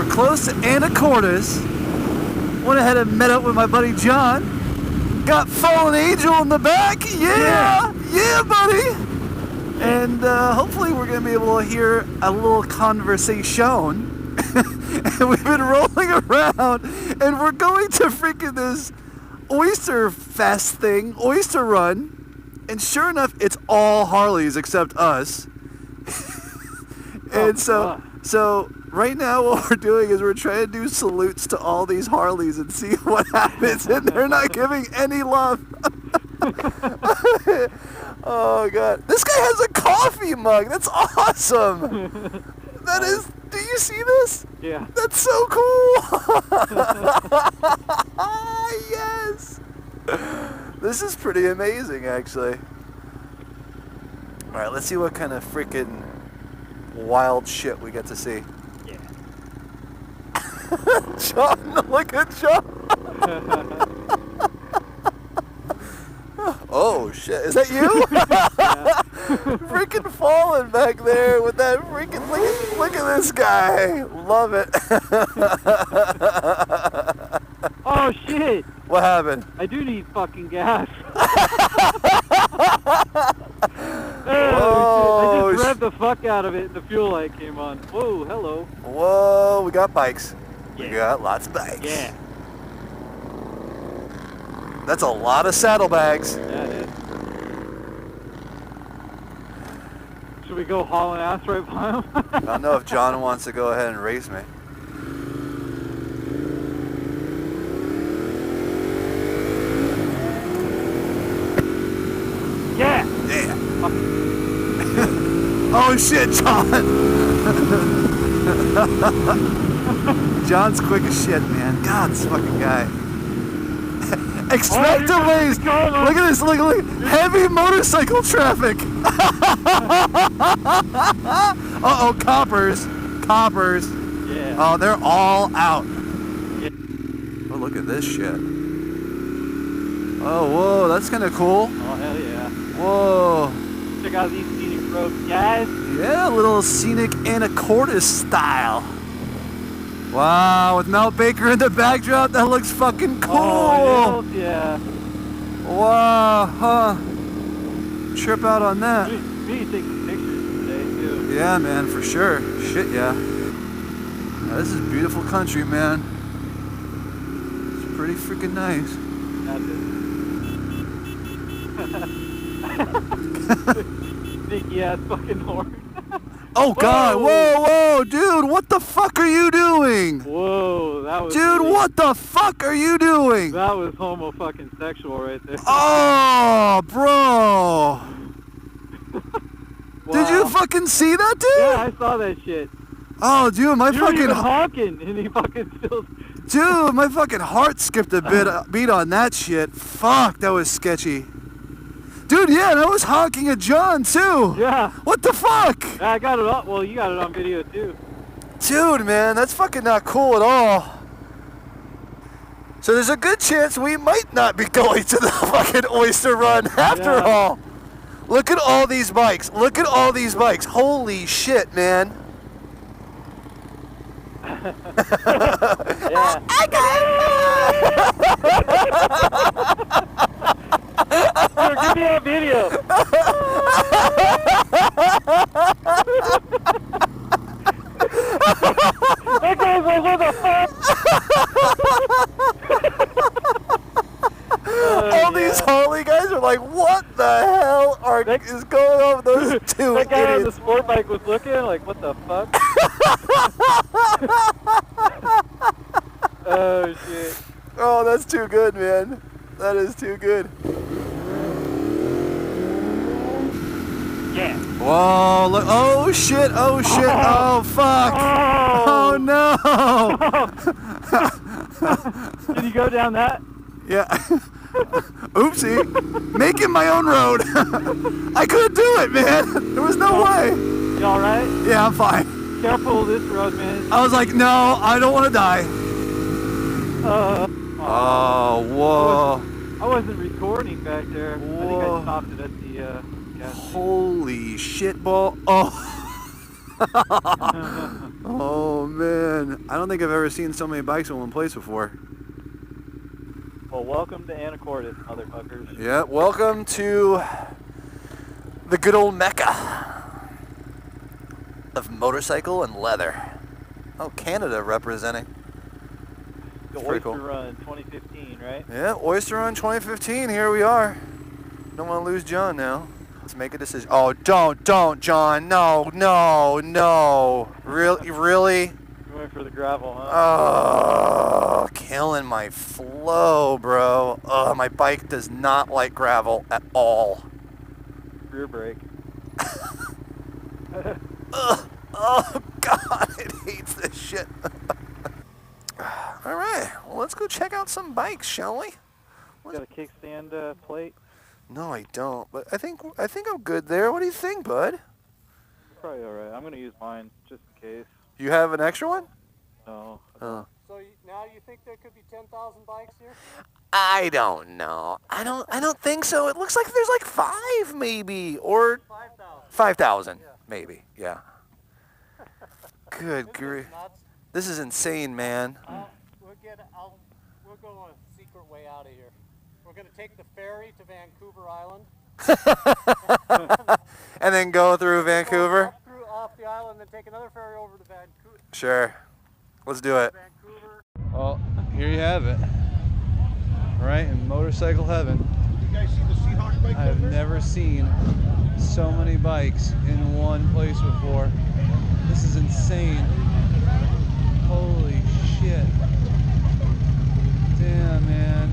We're close to Anacortes. Went ahead and met up with my buddy John. Got FallenAngel in the back. Yeah, yeah, buddy. And hopefully we're gonna be able to hear a little conversation. And we've been rolling around, and we're going to freaking this Oyster Fest thing, Oyster Run. And sure enough, it's all Harleys except us. And so right now what we're doing is we're trying to do salutes to all these Harleys and see what happens, and they're not giving any love. Oh God, this guy has a coffee mug. That's awesome. That is, do you see this? Yeah. That's so cool. Yes. This is pretty amazing, actually. All right, let's see what kind of freaking wild shit we get to see. Yeah. John, look at John. Oh shit, is that you? Freaking Fallen back there with that freaking, look at this guy. Love it. Oh shit. What happened? I do need fucking gas. Whoa, I just revved the fuck out of it and the fuel light came on. Whoa, hello. Whoa, we got bikes. Yeah. We got lots of bikes. Yeah. That's a lot of saddlebags. Yeah, it is. Should we go hauling ass right by him? I don't know if John wants to go ahead and race me. Yeah. Yeah. Oh shit, John. John's quick as shit, man. God, this fucking guy. Expect delays. Look at this. Look. Heavy motorcycle traffic. Uh-oh, coppers. Yeah. Oh, they're all out. Yeah. Oh, look at this shit. Oh, whoa, that's kind of cool. Oh, hell yeah. Whoa. Check out these scenic roads, guys. Yeah, a little scenic Anacortes style. Wow, with Mount Baker in the backdrop, that looks fucking cool. Oh, yeah. Wow, huh. Trip out on that. We need to take some pictures today, too. Yeah, man, for sure. Shit, yeah. Now, this is beautiful country, man. It's pretty freaking nice. Sneaky ass fucking horn. Oh God! Whoa, dude! What the fuck are you doing? Whoa, that was. Dude, what the fuck are you doing? That was homo fucking sexual right there. Oh, bro! Wow. Did you fucking see that, dude? Yeah, I saw that shit. Oh, dude, my You were fucking even honking, and he fucking still. dude, my fucking heart skipped a beat on that shit. Fuck, that was sketchy. Dude, yeah, and I was honking at John too. Yeah. What the fuck? I got it up. Well, you got it on video too. Dude, man, that's fucking not cool at all. So there's a good chance we might not be going to the fucking Oyster Run after all. Look at all these bikes. Look at all these bikes. Holy shit, man. Yeah. I got Here, give me that video. That guy's like, what the fuck? all these Harley guys are like, what the hell is going on with those two That guy on the idiots? sport bike was looking like, what the fuck? Oh shit. Oh, that's too good, man. That is too good. Yeah. Whoa, look. Oh shit, oh shit, oh fuck. Oh no. Did you go down that? Yeah. Oopsie. Making my own road. I couldn't do it, man. There was no way. You alright? Yeah, I'm fine. Careful this road, man. I was like, no, I don't want to die. Oh, whoa. I wasn't recording back there. Whoa. I think I stopped it at the gas station. Holy shit ball. Oh. Oh man, I don't think I've ever seen so many bikes in one place before. Well, welcome to Anacortes, motherfuckers. Yeah, welcome to the good old Mecca of motorcycle and leather. Oh, Canada representing. The That's pretty Oyster cool. Run 2015, right? Yeah, Oyster Run 2015, here we are. Don't want to lose John now. Let's make a decision. Oh, don't, John. No. Really? You went for the gravel, huh? Oh, killing my flow, bro. Oh, my bike does not like gravel at all. Rear brake. Ugh. Oh, God, it hates this shit. All right, well, let's go check out some bikes, shall we? Got a kickstand plate? No, I don't, but I think I'm good there. What do you think, bud? Probably all right. I'm going to use mine just in case. You have an extra one? No. Oh. So now you think there could be 10,000 bikes here? I don't know. I don't think so. It looks like there's like 5 maybe, or 5,000. 5,000 Yeah. maybe. Yeah. Good Isn't grief. this nuts? This is insane, man. We'll go a secret way out of here. We're going to take the ferry to Vancouver Island. And then go through Vancouver? Off the island, then take another ferry over to Vancouver. Sure. Let's do it. Vancouver. Well, here you have it. Right in motorcycle heaven. You guys see the Seahawk bike I have over there? never seen so many bikes in one place before. This is insane. Holy shit. Damn, man.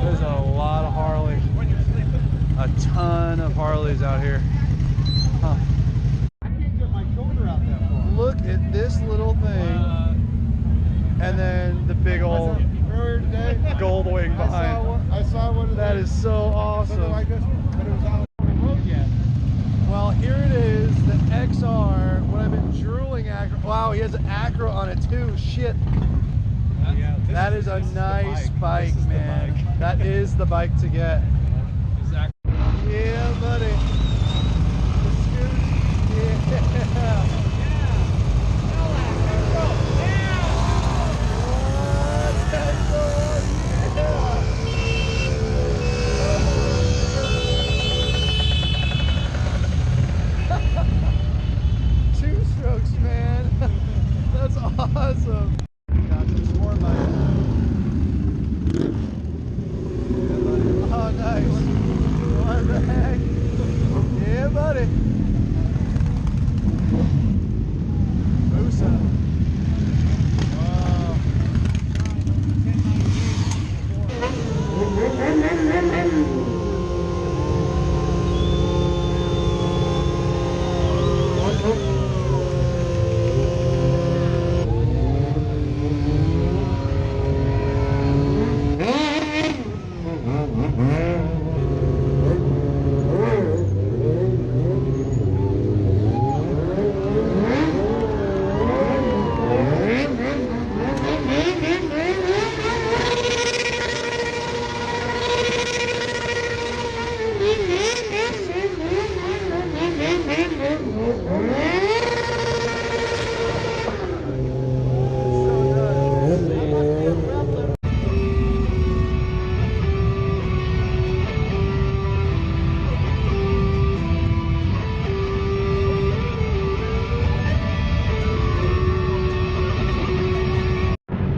There's a lot of Harleys. A ton of Harleys out here. Huh. I can't get my shoulder out that far. Look at this little thing. And then the big old Earlier today, gold wing behind. I saw one of That those, is so awesome. but it was out on the road yet. Well, here it is, the XR, what I've been drooling Acura. Wow, he has an Acura on it too, shit. Yeah, That is a nice bike, man. That is the bike to get. Yeah, buddy. Yeah. Two strokes, man. That's awesome. Got some more money. Oh, nice. What the heck? Yeah, buddy. Musa. Wow.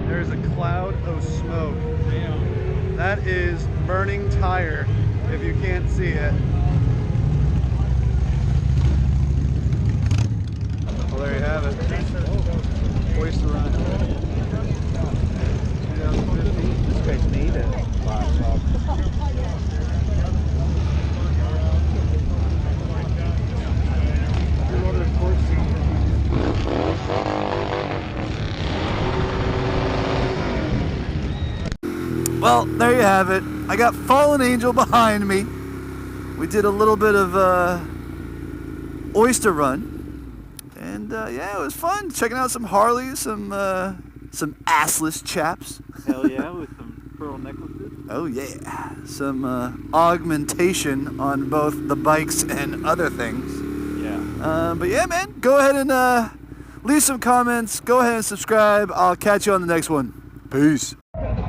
There's a cloud of smoke. Damn. That is burning tire, if you can't see it. Well, there you have it. Oyster Run. 2015. This guy's made it. Well, there you have it. I got FallenAngel behind me. We did a little bit of Oyster Run, and yeah, it was fun checking out some Harleys, some assless chaps. Hell yeah, with some pearl necklaces. Oh yeah, some augmentation on both the bikes and other things. Yeah. But yeah, man, go ahead and leave some comments. Go ahead and subscribe. I'll catch you on the next one. Peace. All right.